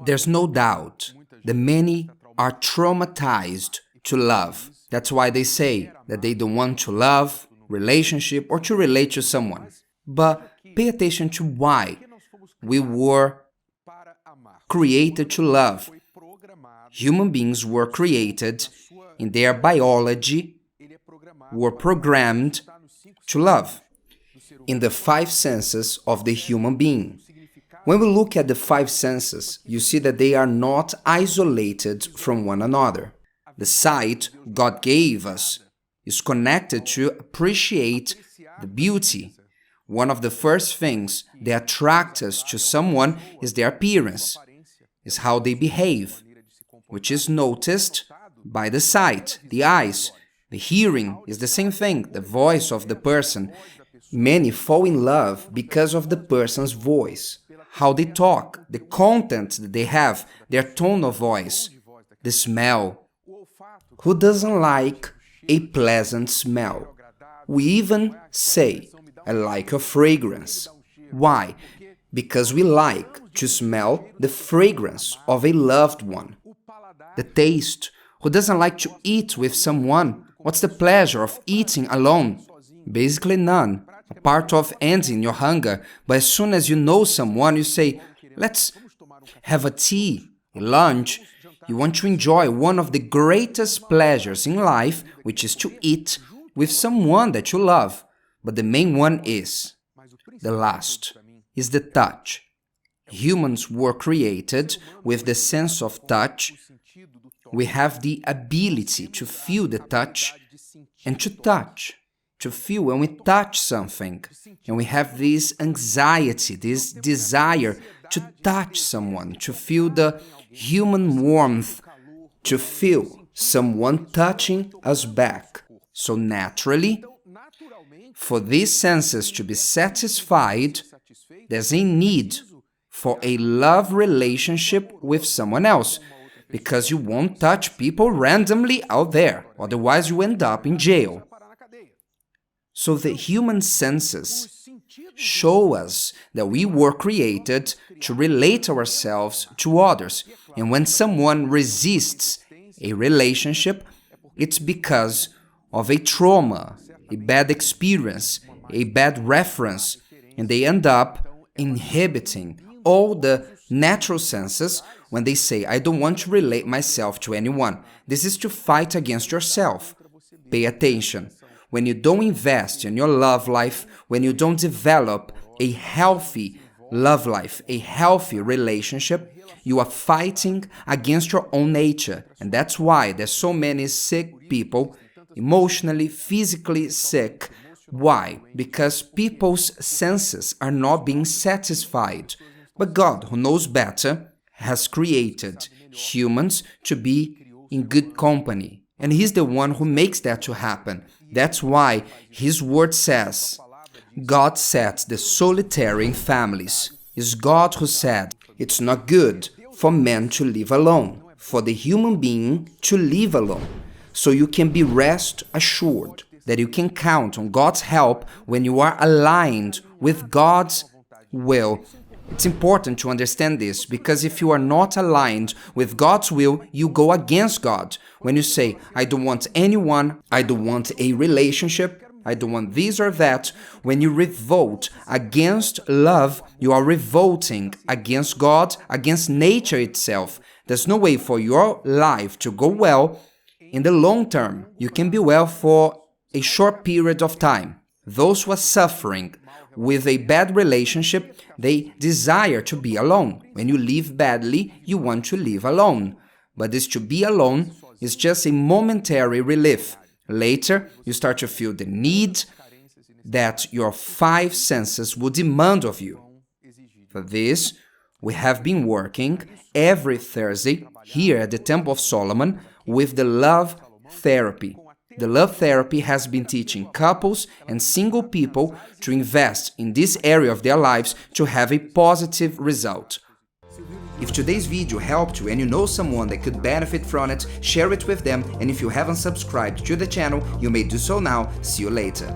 There's no doubt that many are traumatized to love. That's why they say that they don't want to love, relationship, or to relate to someone. But pay attention to why we were created to love. Human beings were created in their biology, were programmed to love in the five senses of the human being. When we look at the five senses, you see that they are not isolated from one another. The sight God gave us is connected to appreciate the beauty. One of the first things that attract us to someone is their appearance, is how they behave, which is noticed by the sight, the eyes. The hearing is the same thing, the voice of the person. Many fall in love because of the person's voice, how they talk, the content that they have, their tone of voice, the smell. Who doesn't like a pleasant smell? We even say, I like your fragrance. Why? Because we like to smell the fragrance of a loved one. The taste. Who doesn't like to eat with someone? What's the pleasure of eating alone? Basically none. A part of ending your hunger, but as soon as you know someone, you say, let's have a tea, a lunch. You want to enjoy one of the greatest pleasures in life, which is to eat with someone that you love. But the main one is, the last, is the touch. Humans were created with the sense of touch. We have the ability to feel the touch and to touch, to feel when we touch something. And we have this anxiety, this desire to touch someone, to feel the human warmth, to feel someone touching us back. So naturally, for these senses to be satisfied, there's a need for a love relationship with someone else, because you won't touch people randomly out there, otherwise you end up in jail. So the human senses show us that we were created to relate ourselves to others. And when someone resists a relationship, it's because of a trauma, a bad experience, a bad reference, and they end up inhibiting all the natural senses when they say, I don't want to relate myself to anyone. This is to fight against yourself. Pay attention. When you don't invest in your love life, when you don't develop a healthy love life, a healthy relationship, you are fighting against your own nature. And that's why there's so many sick people, emotionally, physically sick. Why? Because people's senses are not being satisfied. But God, who knows better, has created humans to be in good company. And He's the one who makes that to happen. That's why His word says, God sets the solitary in families. It's God who said, it's not good for man to live alone, for the human being to live alone. So you can be rest assured that you can count on God's help when you are aligned with God's will. It's important to understand this, because if you are not aligned with God's will, you go against God. When you say, I don't want anyone, I don't want a relationship, I don't want this or that, when you revolt against love, you are revolting against God, against nature itself. There's no way for your life to go well in the long term. You can be well for a short period of time. Those who are suffering with a bad relationship, they desire to be alone. When you live badly, you want to live alone. But this to be alone is just a momentary relief. Later, you start to feel the need that your five senses would demand of you. For this, we have been working every Thursday here at the Temple of Solomon with the love therapy. The love therapy has been teaching couples and single people to invest in this area of their lives to have a positive result. If today's video helped you and you know someone that could benefit from it, share it with them, and if you haven't subscribed to the channel, you may do so now. See you later.